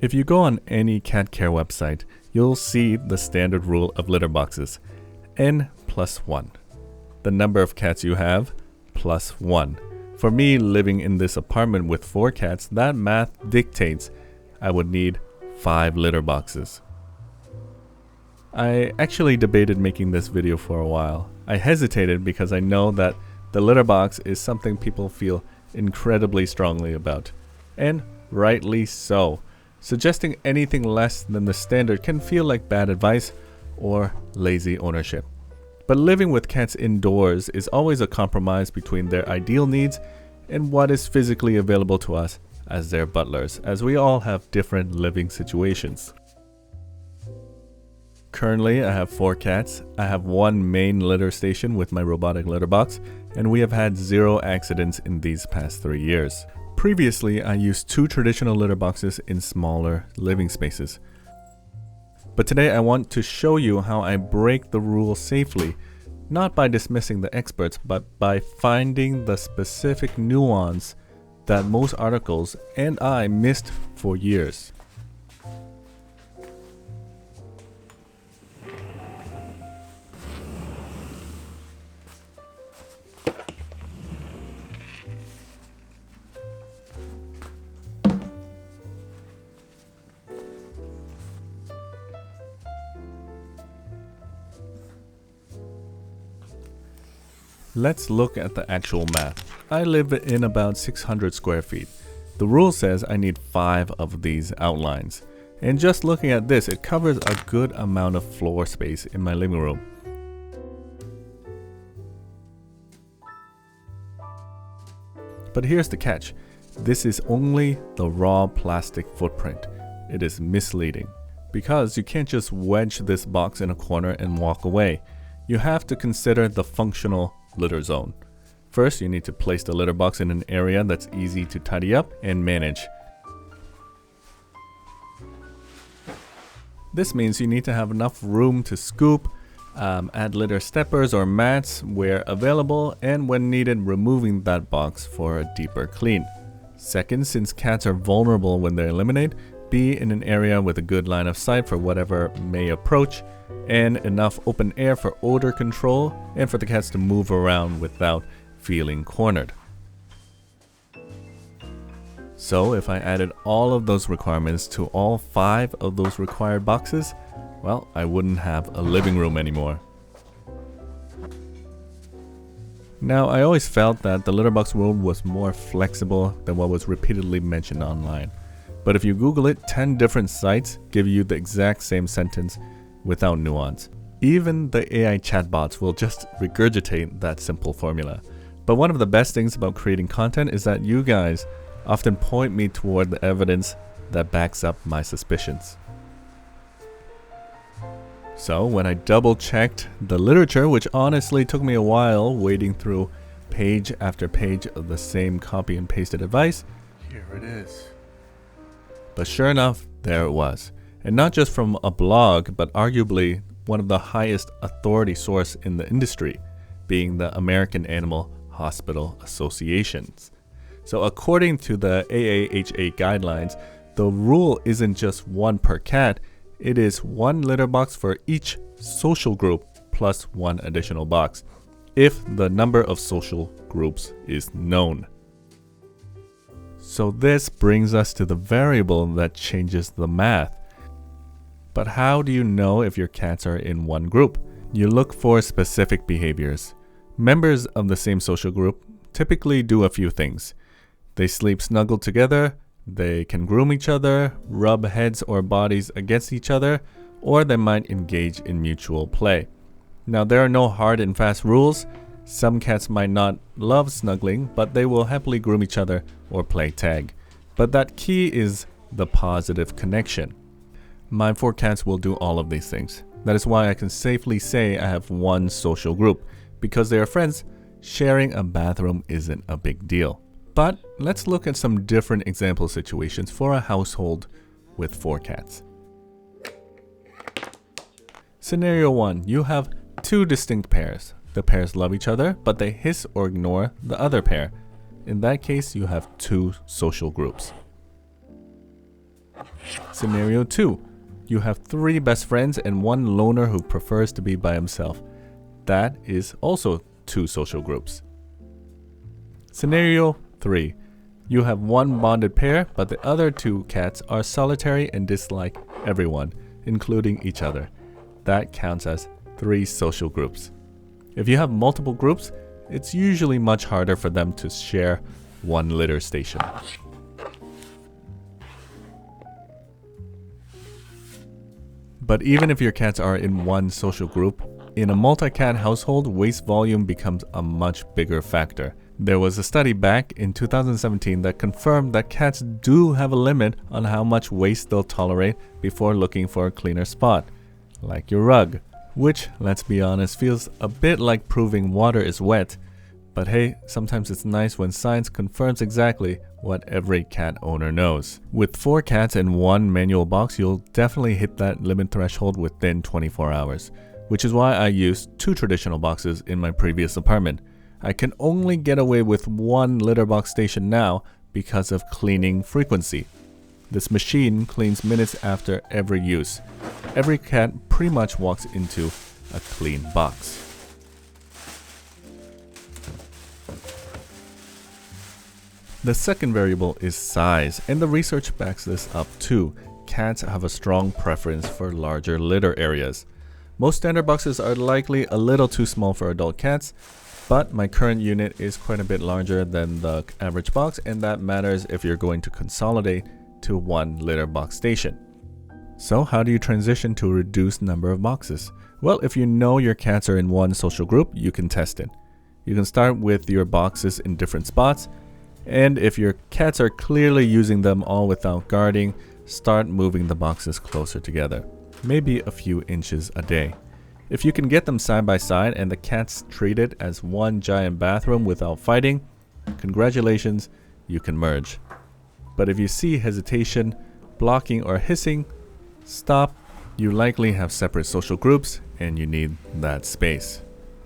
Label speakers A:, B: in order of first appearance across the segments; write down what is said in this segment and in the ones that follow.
A: If you go on any cat care website, you'll see the standard rule of litter boxes: n+1. The number of cats you have, +1. For me, living in this apartment with 4 cats, that math dictates I would need 5 litter boxes. I actually debated making this video for a while. I hesitated because I know that the litter box is something people feel incredibly strongly about, and rightly so. Suggesting anything less than the standard can feel like bad advice or lazy ownership. But living with cats indoors is always a compromise between their ideal needs and what is physically available to us as their butlers, as we all have different living situations. Currently, I have 4 cats. I have 1 main litter station with my robotic litter box, and we have had 0 accidents in these past 3 years. Previously, I used 2 traditional litter boxes in smaller living spaces. But today I want to show you how I break the rule safely, not by dismissing the experts, but by finding the specific nuance that most articles and I missed for years. Let's look at the actual math. I live in about 600 square feet. The rule says I need 5 of these outlines. And just looking at this, it covers a good amount of floor space in my living room. But here's the catch. This is only the raw plastic footprint. It is misleading, because you can't just wedge this box in a corner and walk away. You have to consider the functional litter zone. First, you need to place the litter box in an area that's easy to tidy up and manage. This means you need to have enough room to scoop, add litter steppers or mats where available, and when needed, removing that box for a deeper clean. Second, since cats are vulnerable when they eliminate, be in an area with a good line of sight for whatever may approach, and enough open air for odor control and for the cats to move around without feeling cornered. So if I added all of those requirements to all 5 of those required boxes, well, I wouldn't have a living room anymore. Now, I always felt that the litter box rule was more flexible than what was repeatedly mentioned online. But if you Google it, 10 different sites give you the exact same sentence without nuance. Even the AI chatbots will just regurgitate that simple formula. But one of the best things about creating content is that you guys often point me toward the evidence that backs up my suspicions. So when I double checked the literature, which honestly took me a while wading through page after page of the same copy and pasted advice, here it is. But sure enough, there it was. And not just from a blog, but arguably one of the highest authority source in the industry, being the American Animal Hospital Associations. So according to the AAHA guidelines, the rule isn't just 1 per cat, it is 1 litter box for each social group plus 1 additional box, if the number of social groups is known. So this brings us to the variable that changes the math. But how do you know if your cats are in one group? You look for specific behaviors. Members of the same social group typically do a few things. They sleep snuggled together, they can groom each other, rub heads or bodies against each other, or they might engage in mutual play. Now, there are no hard and fast rules. Some cats might not love snuggling, but they will happily groom each other or play tag. But that key is the positive connection. My 4 cats will do all of these things. That is why I can safely say I have 1 social group. Because they are friends, sharing a bathroom isn't a big deal. But let's look at some different example situations for a household with 4 cats. Scenario 1. You have 2 distinct pairs. The pairs love each other, but they hiss or ignore the other pair. In that case, you have 2 social groups. Scenario 2. You have 3 best friends and 1 loner who prefers to be by himself. That is also 2 social groups. Scenario 3. You have 1 bonded pair, but the other 2 cats are solitary and dislike everyone, including each other. That counts as 3 social groups. If you have multiple groups, it's usually much harder for them to share 1 litter station. But even if your cats are in 1 social group, in a multi-cat household, waste volume becomes a much bigger factor. There was a study back in 2017 that confirmed that cats do have a limit on how much waste they'll tolerate before looking for a cleaner spot, like your rug, which, let's be honest, feels a bit like proving water is wet. But hey, sometimes it's nice when science confirms exactly what every cat owner knows. With 4 cats and 1 manual box, you'll definitely hit that limit threshold within 24 hours, which is why I used 2 traditional boxes in my previous apartment. I can only get away with 1 litter box station now because of cleaning frequency. This machine cleans minutes after every use. Every cat pretty much walks into a clean box. The second variable is size, and the research backs this up too. Cats have a strong preference for larger litter areas. Most standard boxes are likely a little too small for adult cats, but my current unit is quite a bit larger than the average box, and that matters if you're going to consolidate to 1 litter box station. So how do you transition to a reduced number of boxes? Well, if you know your cats are in 1 social group, you can test it. You can start with your boxes in different spots, and if your cats are clearly using them all without guarding, start moving the boxes closer together, maybe a few inches a day. If you can get them side by side and the cats treat it as 1 giant bathroom without fighting, congratulations, you can merge. But if you see hesitation, blocking or hissing, stop. You likely have separate social groups and you need that space.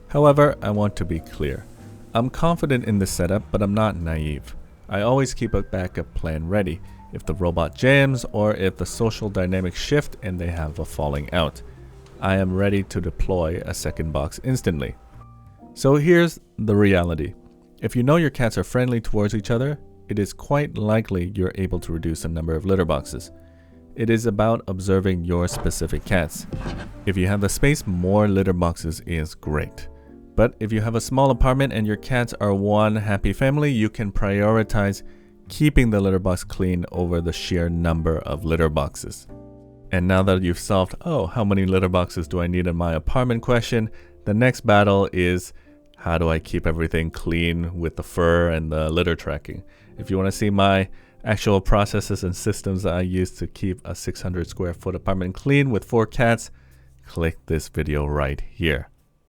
A: However, I want to be clear. I'm confident in this setup, but I'm not naive. I always keep a backup plan ready if the robot jams or if the social dynamics shift and they have a falling out. I am ready to deploy a second box instantly. So here's the reality. If you know your cats are friendly towards each other, it is quite likely you're able to reduce the number of litter boxes. It is about observing your specific cats. If you have the space, more litter boxes is great. But if you have a small apartment and your cats are 1 happy family, you can prioritize keeping the litter box clean over the sheer number of litter boxes. And now that you've solved, how many litter boxes do I need in my apartment question, the next battle is, how do I keep everything clean with the fur and the litter tracking? If you want to see my actual processes and systems that I use to keep a 600 square foot apartment clean with 4 cats, click this video right here.